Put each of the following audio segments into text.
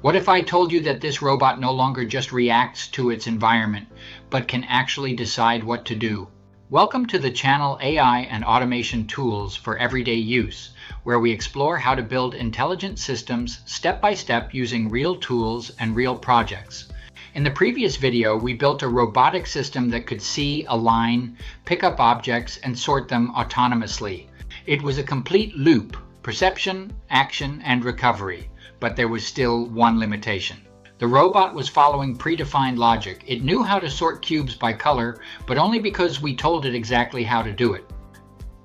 What if I told you that this robot no longer just reacts to its environment, but can actually decide what to do? Welcome to the channel AI and Automation Tools for Everyday Use, where we explore how to build intelligent systems step by step using real tools and real projects. In the previous video, we built a robotic system that could see, align, pick up objects, and sort them autonomously. It was a complete loop: perception, action, and recovery. But there was still one limitation. The robot was following predefined logic. It knew how to sort cubes by color, but only because we told it exactly how to do it.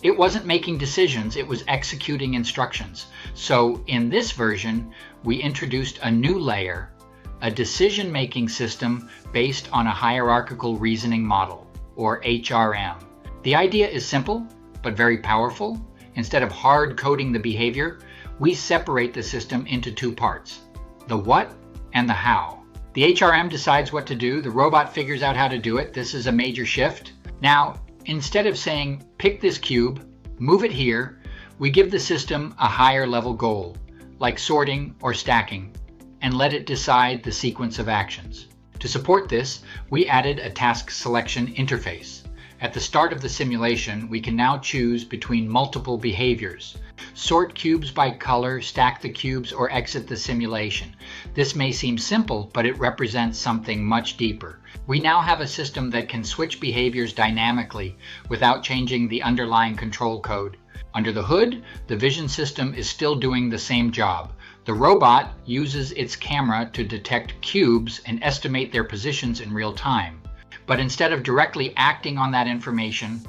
It wasn't making decisions, it was executing instructions. So in this version, we introduced a new layer, a decision-making system based on a hierarchical reasoning model, or HRM. The idea is simple, but very powerful. Instead of hard-coding the behavior, we separate the system into two parts: the what and the how. The HRM decides what to do, the robot figures out how to do it. This is a major shift. Now, instead of saying, pick this cube, move it here, we give the system a higher level goal, like sorting or stacking, and let it decide the sequence of actions. To support this, we added a task selection interface. At the start of the simulation, we can now choose between multiple behaviors: sort cubes by color, stack the cubes, or exit the simulation. This may seem simple, but it represents something much deeper. We now have a system that can switch behaviors dynamically without changing the underlying control code. Under the hood, the vision system is still doing the same job. The robot uses its camera to detect cubes and estimate their positions in real time. But instead of directly acting on that information,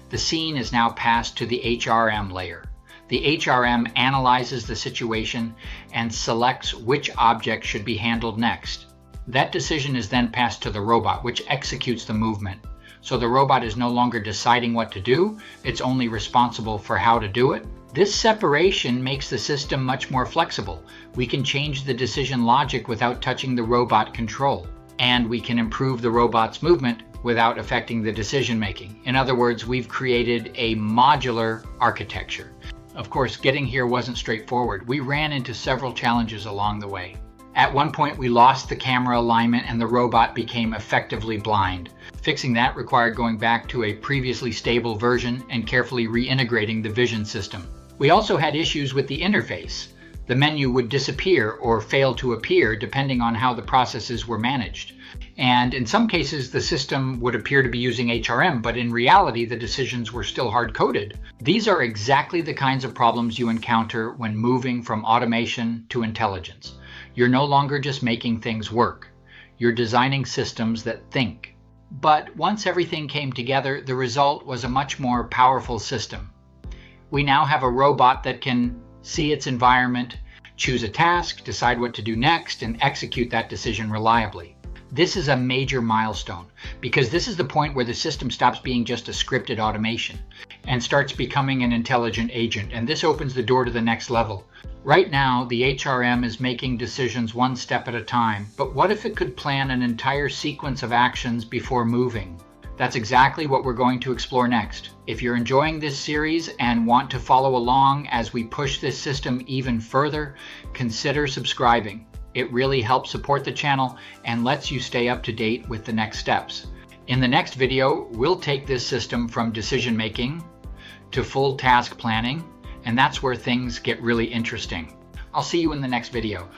the scene is now passed to the HRM layer. The HRM analyzes the situation and selects which object should be handled next. That decision is then passed to the robot, which executes the movement. So the robot is no longer deciding what to do, it's only responsible for how to do it. This separation makes the system much more flexible. We can change the decision logic without touching the robot control. And we can improve the robot's movement without affecting the decision-making. In other words, we've created a modular architecture. Of course, getting here wasn't straightforward. We ran into several challenges along the way. At one point, we lost the camera alignment and the robot became effectively blind. Fixing that required going back to a previously stable version and carefully reintegrating the vision system. We also had issues with the interface. The menu would disappear or fail to appear depending on how the processes were managed. And in some cases, the system would appear to be using HRM, but in reality, the decisions were still hard-coded. These are exactly the kinds of problems you encounter when moving from automation to intelligence. You're no longer just making things work. You're designing systems that think. But once everything came together, the result was a much more powerful system. We now have a robot that can see its environment, choose a task, decide what to do next, and execute that decision reliably. This is a major milestone because this is the point where the system stops being just a scripted automation and starts becoming an intelligent agent, and this opens the door to the next level. Right now, the HRM is making decisions one step at a time, but what if it could plan an entire sequence of actions before moving? That's exactly what we're going to explore next. If you're enjoying this series and want to follow along as we push this system even further, consider subscribing. It really helps support the channel and lets you stay up to date with the next steps. In the next video, we'll take this system from decision making to full task planning, and that's where things get really interesting. I'll see you in the next video.